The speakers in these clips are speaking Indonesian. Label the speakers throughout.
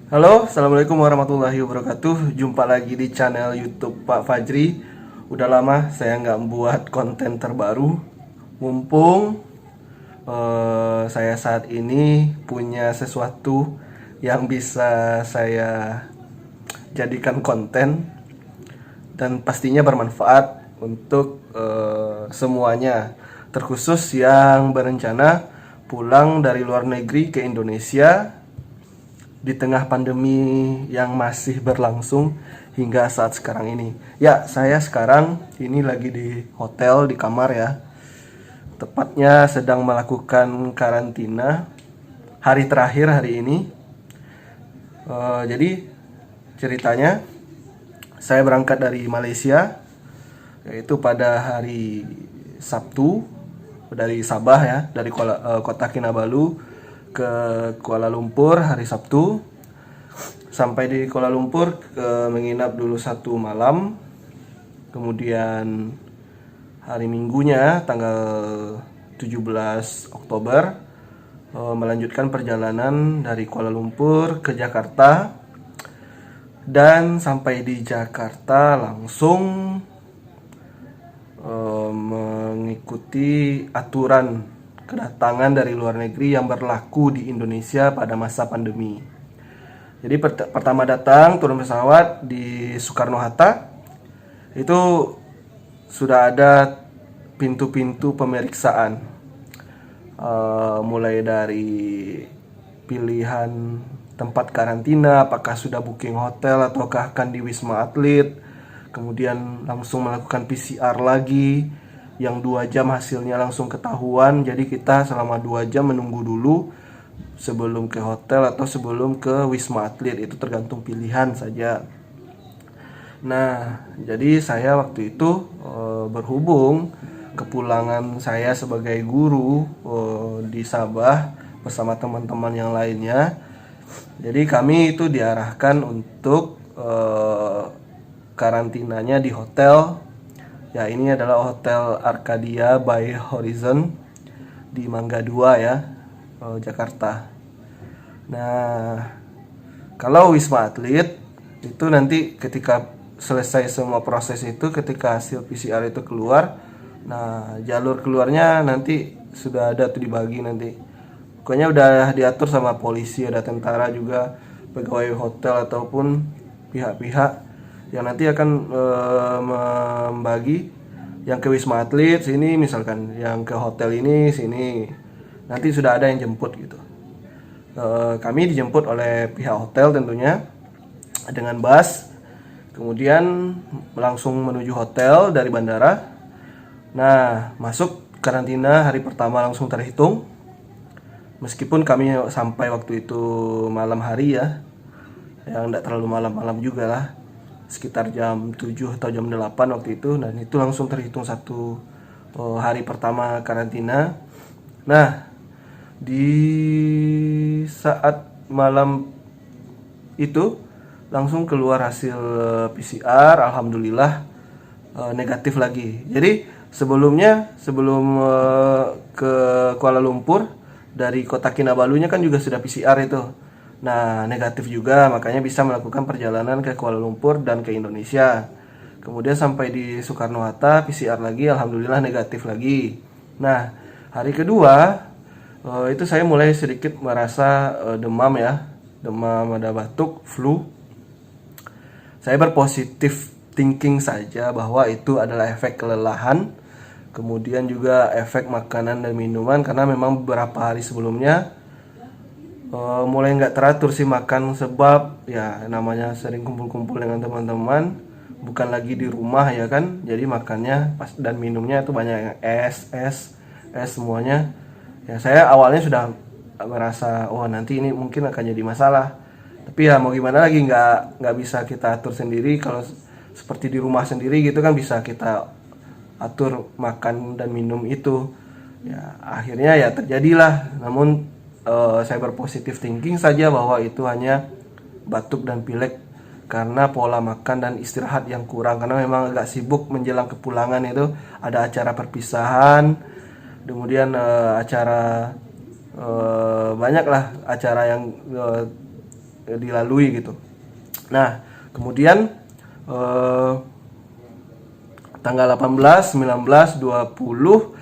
Speaker 1: Halo, Assalamualaikum warahmatullahi wabarakatuh. Jumpa lagi di channel YouTube Pak Fajri. Udah lama saya nggak membuat konten terbaru. Mumpung saya saat ini punya sesuatu yang bisa saya jadikan konten dan pastinya bermanfaat untuk semuanya. Terkhusus yang berencana pulang dari luar negeri ke Indonesia di tengah pandemi yang masih berlangsung hingga saat sekarang ini. Ya, saya sekarang ini lagi di hotel di kamar ya. Tepatnya sedang melakukan karantina hari terakhir hari ini. Jadi ceritanya saya berangkat dari Malaysia yaitu pada hari Sabtu dari Sabah ya, dari kota Kinabalu ke Kuala Lumpur hari Sabtu. Sampai di Kuala Lumpur menginap dulu 1 malam. Kemudian hari Minggunya tanggal 17 Oktober melanjutkan perjalanan dari Kuala Lumpur ke Jakarta. Dan sampai di Jakarta langsung mengikuti aturan kedatangan dari luar negeri yang berlaku di Indonesia pada masa pandemi. Jadi pertama datang turun pesawat di Soekarno-Hatta itu sudah ada pintu-pintu pemeriksaan, mulai dari pilihan tempat karantina, apakah sudah booking hotel ataukah akan di Wisma Atlet. Kemudian langsung melakukan PCR lagi yang 2 jam hasilnya langsung ketahuan. Jadi kita selama 2 jam menunggu dulu sebelum ke hotel atau sebelum ke Wisma Atlet, itu tergantung pilihan saja. Nah, jadi saya waktu itu berhubung kepulangan saya sebagai guru di Sabah bersama teman-teman yang lainnya. Jadi kami itu diarahkan untuk karantinanya di hotel. Ya, ini adalah Hotel Arcadia by Horizon di Mangga 2 ya, Jakarta. Nah, kalau Wisma Atlet itu nanti ketika selesai semua proses itu, ketika hasil PCR itu keluar, nah jalur keluarnya nanti sudah ada tuh dibagi nanti. Pokoknya udah diatur sama polisi, ada tentara juga, pegawai hotel ataupun pihak-pihak yang nanti akan membagi yang ke Wisma Atlet sini, misalkan yang ke hotel ini sini, nanti sudah ada yang jemput gitu. Kami dijemput oleh pihak hotel tentunya dengan bus, kemudian langsung menuju hotel dari bandara. Nah, masuk karantina hari pertama langsung terhitung. Meskipun kami sampai waktu itu malam hari ya, yang tidak terlalu malam-malam juga lah, sekitar jam 7 atau jam 8 waktu itu. Dan itu langsung terhitung satu hari pertama karantina. Nah, di saat malam itu langsung keluar hasil PCR, alhamdulillah negatif lagi. Jadi sebelum ke Kuala Lumpur dari kota Kinabalunya kan juga sudah PCR itu. Nah, negatif juga, makanya bisa melakukan perjalanan ke Kuala Lumpur dan ke Indonesia. Kemudian sampai di Soekarno-Hatta PCR lagi, alhamdulillah negatif lagi. Nah, hari kedua itu saya mulai sedikit merasa demam ya, demam, ada batuk, flu. Saya berpositif thinking saja bahwa itu adalah efek kelelahan, kemudian juga efek makanan dan minuman, karena memang beberapa hari sebelumnya mulai nggak teratur sih makan, sebab ya namanya sering kumpul-kumpul dengan teman-teman, bukan lagi di rumah ya kan, jadi makannya pas dan minumnya itu banyak yang es semuanya. Ya, saya awalnya sudah merasa oh nanti ini mungkin akan jadi masalah, tapi ya mau gimana lagi, nggak bisa kita atur sendiri. Kalau seperti di rumah sendiri gitu kan bisa kita atur makan dan minum itu. Ya, akhirnya ya terjadilah. Namun saya berpositif thinking saja bahwa itu hanya batuk dan pilek karena pola makan dan istirahat yang kurang, karena memang agak sibuk menjelang kepulangan. Itu ada acara perpisahan, kemudian acara banyak lah acara yang dilalui gitu. Nah, kemudian tanggal 18, 19, 20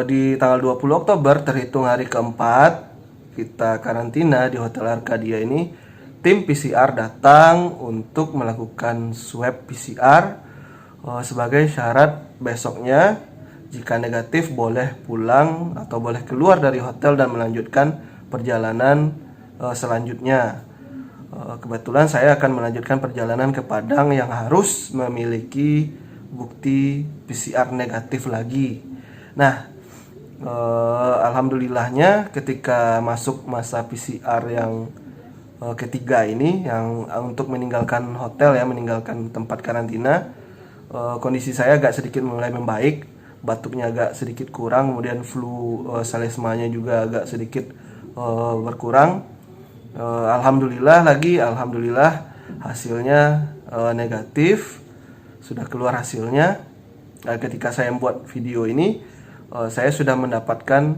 Speaker 1: di tanggal 20 Oktober terhitung hari keempat kita karantina di Hotel Arcadia ini, tim PCR datang untuk melakukan swab PCR sebagai syarat besoknya jika negatif boleh pulang atau boleh keluar dari hotel dan melanjutkan perjalanan selanjutnya. Kebetulan saya akan melanjutkan perjalanan ke Padang yang harus memiliki bukti PCR negatif lagi. Nah, alhamdulillahnya ketika masuk masa PCR yang ketiga ini, yang untuk meninggalkan hotel ya, meninggalkan tempat karantina, kondisi saya agak sedikit mulai membaik, batuknya agak sedikit kurang, kemudian flu selesmanya juga agak sedikit berkurang. Alhamdulillah hasilnya negatif, sudah keluar hasilnya. Ketika saya membuat video ini, saya sudah mendapatkan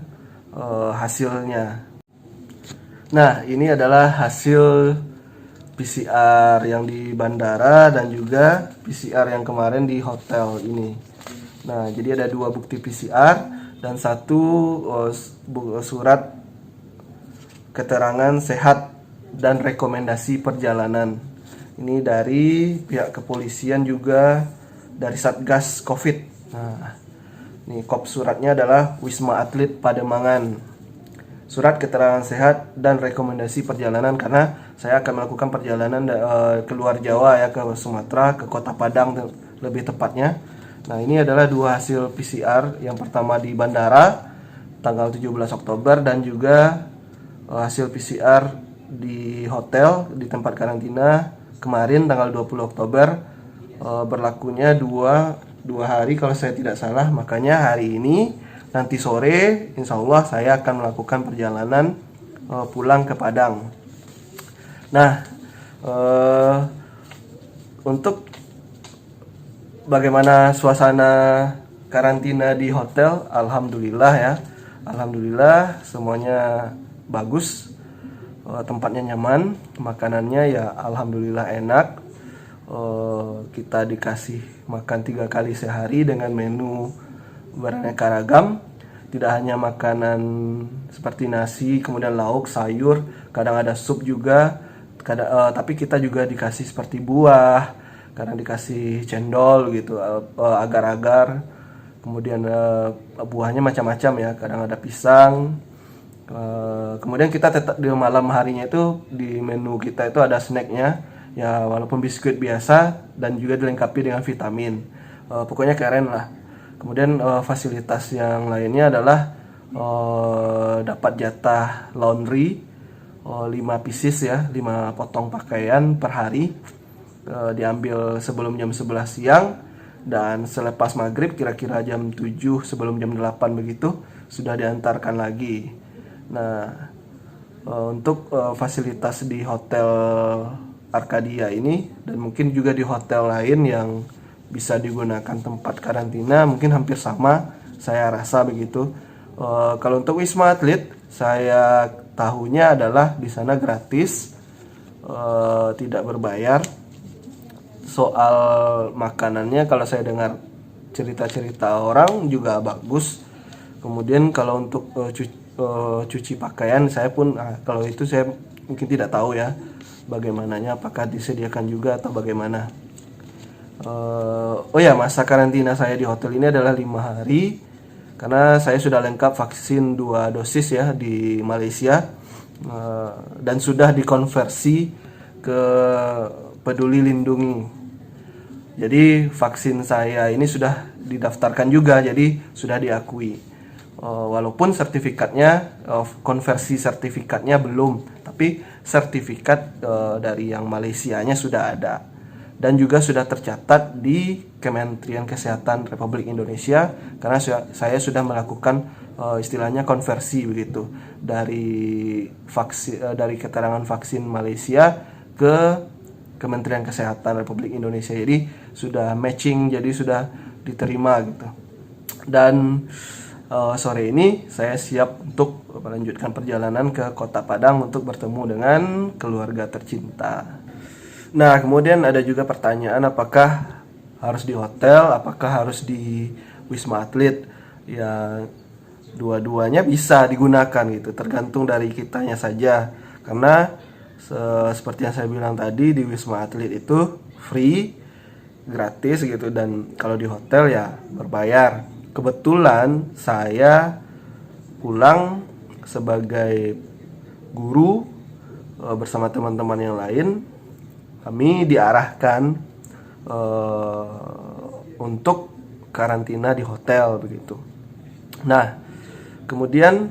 Speaker 1: hasilnya. Nah, ini adalah hasil PCR yang di bandara dan juga PCR yang kemarin di hotel ini. Nah, jadi ada 2 bukti PCR dan 1 surat keterangan sehat dan rekomendasi perjalanan. Ini dari pihak kepolisian juga dari Satgas Covid. Nah, ini kop suratnya adalah Wisma Atlet Pademangan. Surat keterangan sehat dan rekomendasi perjalanan, karena saya akan melakukan perjalanan keluar Jawa ya, ke Sumatera, ke Kota Padang lebih tepatnya. Nah, ini adalah 2 hasil PCR. Yang pertama di bandara tanggal 17 Oktober dan juga hasil PCR di hotel di tempat karantina kemarin tanggal 20 Oktober. Berlakunya dua hari kalau saya tidak salah. Makanya hari ini nanti sore insya Allah saya akan melakukan perjalanan pulang ke Padang. Nah, untuk bagaimana suasana karantina di hotel, alhamdulillah semuanya bagus. Tempatnya nyaman, makanannya ya alhamdulillah enak. Kita dikasih makan 3 kali sehari dengan menu beraneka ragam. Tidak hanya makanan seperti nasi, kemudian lauk, sayur, kadang ada sup juga. Tapi kita juga dikasih seperti buah, kadang dikasih cendol gitu, agar-agar. Kemudian buahnya macam-macam ya, kadang ada pisang. Kemudian kita tetap di malam harinya itu di menu kita itu ada snacknya ya, walaupun biskuit biasa dan juga dilengkapi dengan vitamin. Pokoknya keren lah. Kemudian fasilitas yang lainnya adalah dapat jatah laundry 5 pieces ya, 5 potong pakaian per hari, diambil sebelum jam 11 siang dan selepas maghrib kira-kira jam 7 sebelum jam 8 begitu sudah diantarkan lagi. Nah, untuk fasilitas di Hotel Arcadia ini dan mungkin juga di hotel lain yang bisa digunakan tempat karantina mungkin hampir sama, saya rasa begitu. Kalau untuk Wisma Atlet, saya tahunya adalah di sana gratis, tidak berbayar. Soal makanannya kalau saya dengar cerita-cerita orang juga bagus. Kemudian kalau untuk cuci pakaian, saya pun kalau itu saya mungkin tidak tahu ya bagaimananya, apakah disediakan juga atau bagaimana. Oh ya, masa karantina saya di hotel ini adalah 5 hari karena saya sudah lengkap vaksin 2 dosis ya di Malaysia, dan sudah dikonversi ke Peduli Lindungi. Jadi vaksin saya ini sudah didaftarkan juga, jadi sudah diakui. Walaupun sertifikatnya, konversi sertifikatnya belum, tapi sertifikat dari yang Malaysianya sudah ada dan juga sudah tercatat di Kementerian Kesehatan Republik Indonesia, karena saya sudah melakukan istilahnya konversi begitu dari vaksin, dari keterangan vaksin Malaysia ke Kementerian Kesehatan Republik Indonesia. Jadi sudah matching, jadi sudah diterima gitu. Dan sore ini saya siap untuk melanjutkan perjalanan ke Kota Padang untuk bertemu dengan keluarga tercinta. Nah, kemudian ada juga pertanyaan apakah harus di hotel, apakah harus di Wisma Atlet? Ya, dua-duanya bisa digunakan gitu, tergantung dari kitanya saja. Karena seperti yang saya bilang tadi, di Wisma Atlet itu free, gratis gitu, dan kalau di hotel ya berbayar. Kebetulan saya pulang sebagai guru bersama teman-teman yang lain. Kami diarahkan untuk karantina di hotel begitu. Nah, kemudian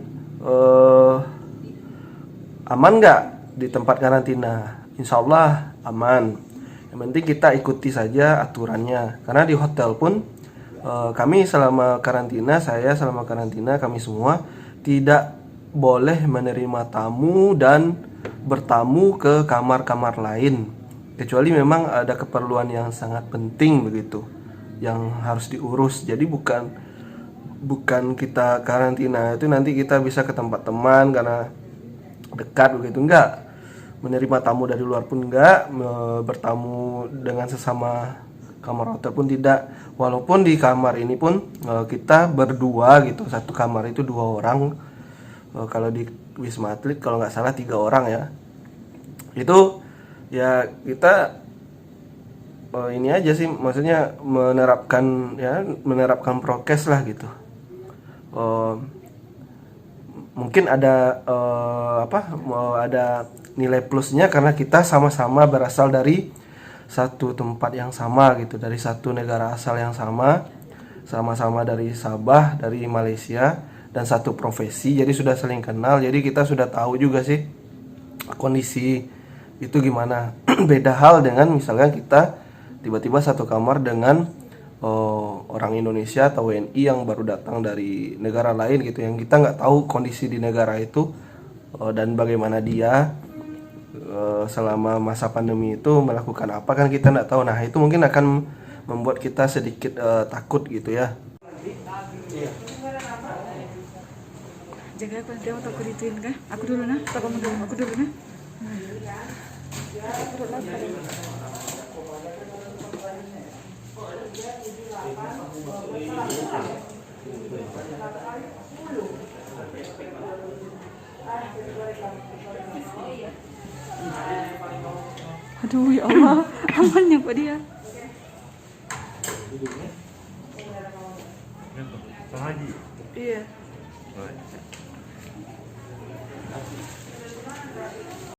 Speaker 1: aman nggak di tempat karantina? Insya Allah aman. Yang penting kita ikuti saja aturannya. Karena di hotel pun kami selama karantina, kami semua tidak boleh menerima tamu dan bertamu ke kamar-kamar lain, kecuali memang ada keperluan yang sangat penting begitu, yang harus diurus. Jadi bukan kita karantina itu nanti kita bisa ke tempat teman karena dekat begitu, enggak. Menerima tamu dari luar pun enggak, bertamu dengan sesama kamar hotel pun tidak. Walaupun di kamar ini pun kita berdua gitu, satu kamar itu 2 orang. Kalau di Wisma Atlet kalau nggak salah 3 orang ya. Itu ya kita ini aja sih, maksudnya menerapkan prokes lah gitu. Mungkin ada ada nilai plusnya karena kita sama-sama berasal dari satu tempat yang sama gitu, dari satu negara asal yang sama-sama dari Sabah, dari Malaysia, dan satu profesi, jadi sudah saling kenal, jadi kita sudah tahu juga sih kondisi itu gimana. Beda hal dengan misalkan kita tiba-tiba satu kamar dengan orang Indonesia atau WNI yang baru datang dari negara lain gitu, yang kita nggak tahu kondisi di negara itu dan bagaimana dia selama masa pandemi itu melakukan apa, kan kita nggak tahu. Nah, itu mungkin akan membuat kita sedikit takut gitu ya.
Speaker 2: Jaga aku nanti aku dituin kah? Aku dulu nah, tak kamu dulu, aku dulu nah. Aduh ya Allah, amannya kok dia.
Speaker 3: Haji.
Speaker 2: Iya.